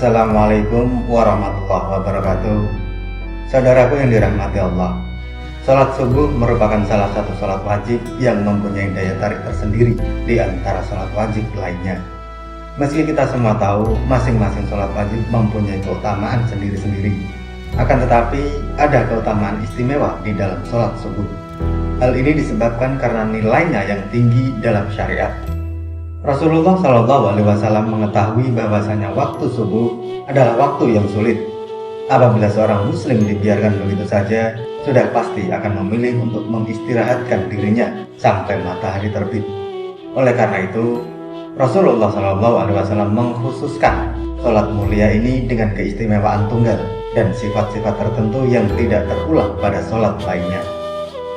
Assalamualaikum warahmatullahi wabarakatuh. Saudaraku yang dirahmati Allah, salat subuh merupakan salah satu salat wajib yang mempunyai daya tarik tersendiri di antara salat wajib lainnya. Meski kita semua tahu masing-masing salat wajib mempunyai keutamaan sendiri-sendiri, akan tetapi ada keutamaan istimewa di dalam salat subuh. Hal ini disebabkan karena nilainya yang tinggi dalam syariat. Rasulullah SAW mengetahui bahwasanya waktu subuh adalah waktu yang sulit. Apabila seorang muslim dibiarkan begitu saja, sudah pasti akan memilih untuk mengistirahatkan dirinya sampai matahari terbit. Oleh karena itu, Rasulullah SAW mengkhususkan sholat mulia ini dengan keistimewaan tunggal dan sifat-sifat tertentu yang tidak terulang pada sholat lainnya.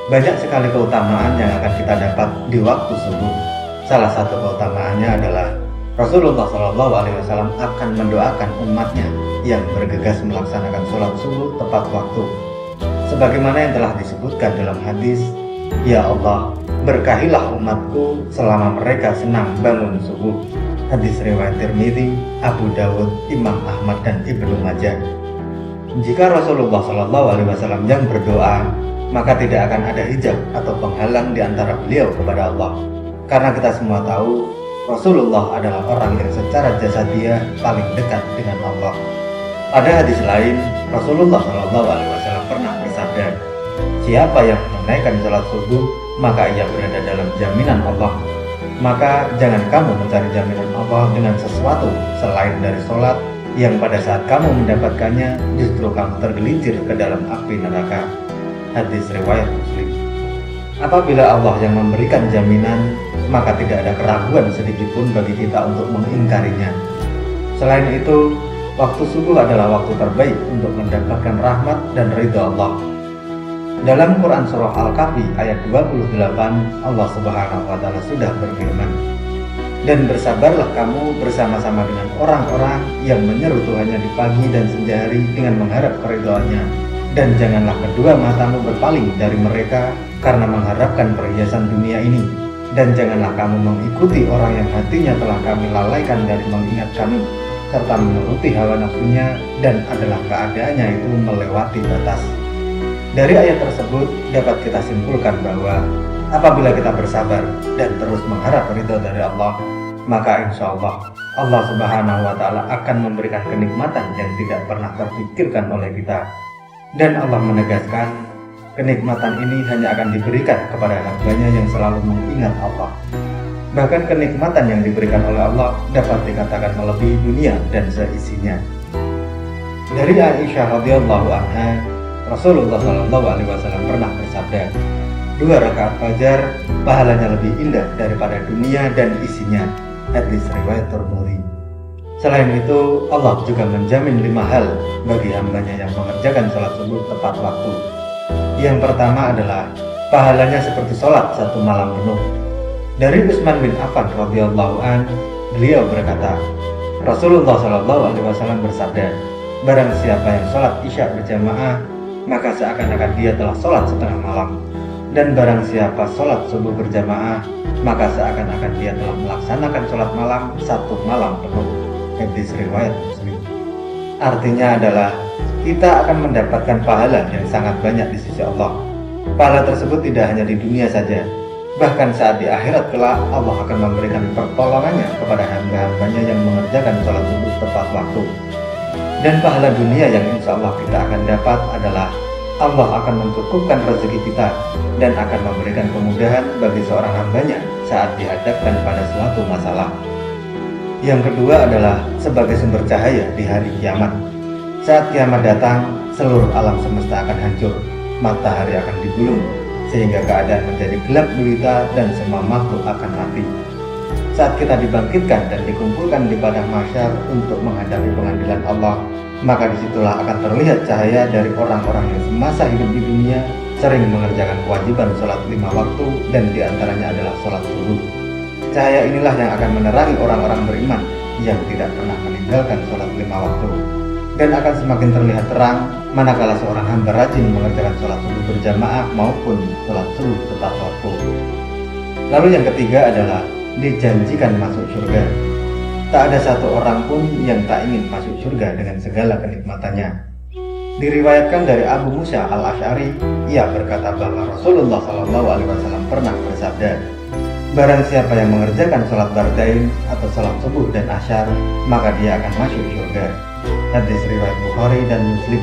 Banyak sekali keutamaan yang akan kita dapat di waktu subuh. Salah satu keutamaannya adalah Rasulullah SAW akan mendoakan umatnya yang bergegas melaksanakan sholat subuh tepat waktu. Sebagaimana yang telah disebutkan dalam hadis, "Ya Allah, berkahilah umatku selama mereka senang bangun subuh." Hadis riwayat Tirmidzi, Abu Dawud, Imam Ahmad, dan Ibnu Majah. Jika Rasulullah SAW yang berdoa, maka tidak akan ada hijab atau penghalang di antara beliau kepada Allah. Karena kita semua tahu Rasulullah adalah orang yang secara jasadiah paling dekat dengan Allah. Pada hadis lain, Rasulullah SAW pernah bersabda, "Siapa yang menunaikan sholat subuh, maka ia berada dalam jaminan Allah. Maka jangan kamu mencari jaminan Allah dengan sesuatu selain dari sholat, yang pada saat kamu mendapatkannya justru kamu tergelincir ke dalam api neraka." Hadis riwayat Muslim. Apabila Allah yang memberikan jaminan, maka tidak ada keraguan sedikitpun bagi kita untuk mengingkarinya. Selain itu, waktu subuh adalah waktu terbaik untuk mendapatkan rahmat dan ridha Allah. Dalam Quran Surah Al-Kahfi ayat 28, Allah Subhanahu wa Ta'ala sudah berfirman, "Dan bersabarlah kamu bersama-sama dengan orang-orang yang menyeru Tuhannya di pagi dan senja hari dengan mengharap keridhaannya. Dan janganlah kedua matamu berpaling dari mereka karena mengharapkan perhiasan dunia ini. Dan janganlah kamu mengikuti orang yang hatinya telah kami lalaikan dari mengingat kami, serta menuruti hawa nafsunya dan adalah keadaannya itu melewati batas." Dari ayat tersebut dapat kita simpulkan bahwa apabila kita bersabar dan terus mengharap ridha dari Allah, maka insya Allah Allah Subhanahu wa Ta'ala akan memberikan kenikmatan yang tidak pernah terpikirkan oleh kita. Dan Allah menegaskan, kenikmatan ini hanya akan diberikan kepada hambanya yang selalu mengingat Allah. Bahkan kenikmatan yang diberikan oleh Allah dapat dikatakan melebihi dunia dan seisinya. Dari Aisyah radhiyallahu anha, Rasulullah SAW pernah bersabda, 2 rakaat fajar pahalanya lebih indah daripada dunia dan isinya. Hadis riwayat Tirmidzi. Selain itu, Allah juga menjamin 5 hal bagi hambanya yang mengerjakan sholat subuh tepat waktu. Yang pertama adalah pahalanya seperti sholat 1 malam penuh. Dari Utsman bin Affan radhiyallahu an, beliau berkata, Rasulullah SAW bersabda, "Barang siapa yang sholat isya berjamaah, maka seakan-akan dia telah sholat setengah malam. Dan barang siapa sholat subuh berjamaah, maka seakan-akan dia telah melaksanakan sholat malam 1 malam penuh." Hadis riwayat Muslim. Artinya adalah kita akan mendapatkan pahala yang sangat banyak di sisi Allah. Pahala tersebut tidak hanya di dunia saja, bahkan saat di akhirat kelak Allah akan memberikan pertolongannya kepada hamba-hambanya yang mengerjakan sholat subuh tepat waktu. Dan pahala dunia yang insya Allah kita akan dapat adalah Allah akan mencukupkan rezeki kita dan akan memberikan kemudahan bagi seorang hambanya saat dihadapkan pada suatu masalah. Yang kedua adalah sebagai sumber cahaya di hari kiamat. Saat kiamat datang, seluruh alam semesta akan hancur, matahari akan digulung, sehingga keadaan menjadi gelap gulita dan semua makhluk akan mati. Saat kita dibangkitkan dan dikumpulkan di padang mahsyar untuk menghadapi pengadilan Allah, maka disitulah akan terlihat cahaya dari orang-orang yang semasa hidup di dunia sering mengerjakan kewajiban sholat 5 waktu, dan diantaranya adalah sholat subuh. Cahaya inilah yang akan menerangi orang-orang beriman yang tidak pernah meninggalkan sholat 5 waktu, dan akan semakin terlihat terang manakala seorang hamba rajin mengerjakan sholat subuh berjamaah maupun sholat subuh tepat waktu. Lalu yang ketiga adalah dijanjikan masuk surga. Tak ada satu orang pun yang tak ingin masuk surga dengan segala kenikmatannya. Diriwayatkan dari Abu Musa al-Asy'ari, ia berkata bahwa Rasulullah SAW pernah bersabda, barang siapa yang mengerjakan sholat bardain atau sholat subuh dan asyar, maka dia akan masuk surga. Hadis riwayat Bukhari dan Muslim.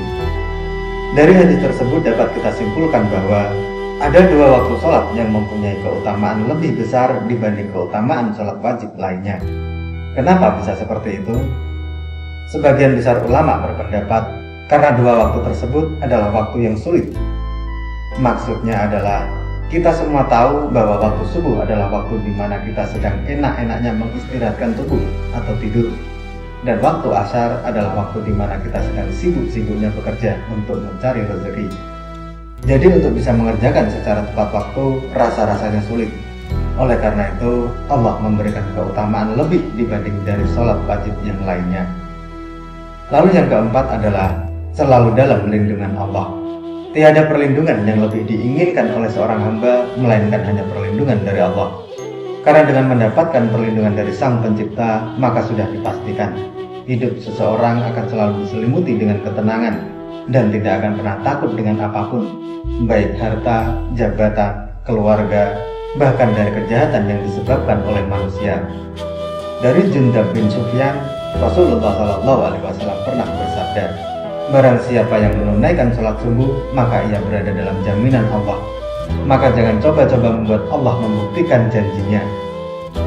Dari hadis tersebut dapat kita simpulkan bahwa ada dua waktu sholat yang mempunyai keutamaan lebih besar dibanding keutamaan sholat wajib lainnya. Kenapa bisa seperti itu? Sebagian besar ulama berpendapat karena dua waktu tersebut adalah waktu yang sulit. Maksudnya adalah kita semua tahu bahwa waktu subuh adalah waktu di mana kita sedang enak-enaknya mengistirahatkan tubuh atau tidur. Dan waktu asyar adalah waktu di mana kita sedang sibuk-sibuknya bekerja untuk mencari rezeki. Jadi untuk bisa mengerjakan secara tepat waktu rasa-rasanya sulit. Oleh karena itu Allah memberikan keutamaan lebih dibanding dari sholat wajib yang lainnya. Lalu yang keempat adalah selalu dalam lindungan Allah. Tiada perlindungan yang lebih diinginkan oleh seorang hamba melainkan hanya perlindungan dari Allah. Karena dengan mendapatkan perlindungan dari Sang Pencipta, maka sudah dipastikan hidup seseorang akan selalu diselimuti dengan ketenangan dan tidak akan pernah takut dengan apapun, baik harta, jabatan, keluarga, bahkan dari kejahatan yang disebabkan oleh manusia. Dari Jundab bin Sufyan, Rasulullah SAW pernah bersabda, barang siapa yang menunaikan sholat subuh, maka ia berada dalam jaminan Allah. Maka jangan coba-coba membuat Allah membuktikan janjinya.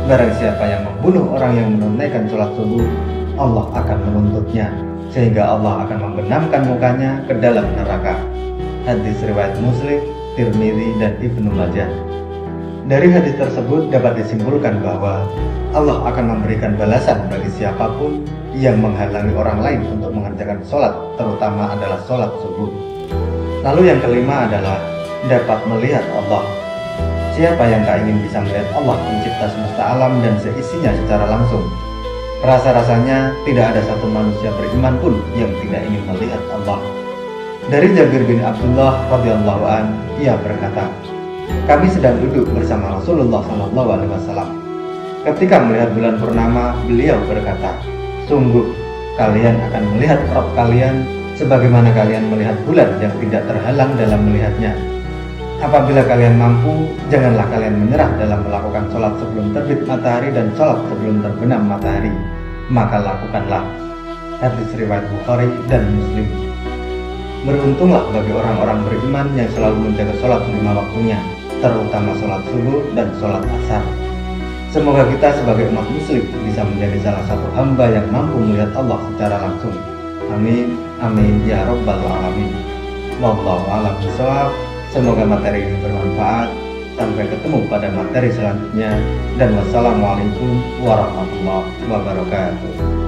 Barang siapa yang membunuh orang yang menunaikan sholat subuh, Allah akan menuntutnya, sehingga Allah akan membenamkan mukanya ke dalam neraka. Hadis riwayat Muslim, Tirmidzi, dan Ibnu Majah. Dari hadis tersebut dapat disimpulkan bahwa Allah akan memberikan balasan bagi siapapun yang menghalangi orang lain untuk mengerjakan sholat, terutama adalah sholat subuh. Lalu yang kelima adalah dapat melihat Allah. Siapa yang tak ingin bisa melihat Allah pencipta semesta alam dan seisinya secara langsung? Rasa-rasanya tidak ada satu manusia beriman pun yang tidak ingin melihat Allah. Dari Jabir bin Abdullah radhiyallahu an, ia berkata, kami sedang duduk bersama Rasulullah SAW. Ketika melihat bulan purnama, beliau berkata, sungguh kalian akan melihat Rabb kalian sebagaimana kalian melihat bulan yang tidak terhalang dalam melihatnya. Apabila kalian mampu, janganlah kalian menyerah dalam melakukan sholat sebelum terbit matahari dan sholat sebelum terbenam matahari, maka lakukanlah. Hadis riwayat Bukhari dan Muslim. Beruntunglah bagi orang-orang beriman yang selalu menjaga sholat lima waktunya, terutama sholat subuh dan sholat asar. Semoga kita sebagai umat muslim bisa menjadi salah satu hamba yang mampu melihat Allah secara langsung. Amin, amin ya rabbal alamin. Wallahu a'lam bishawab. Semoga materi ini bermanfaat. Sampai ketemu pada materi selanjutnya. Dan wassalamualaikum warahmatullahi wabarakatuh.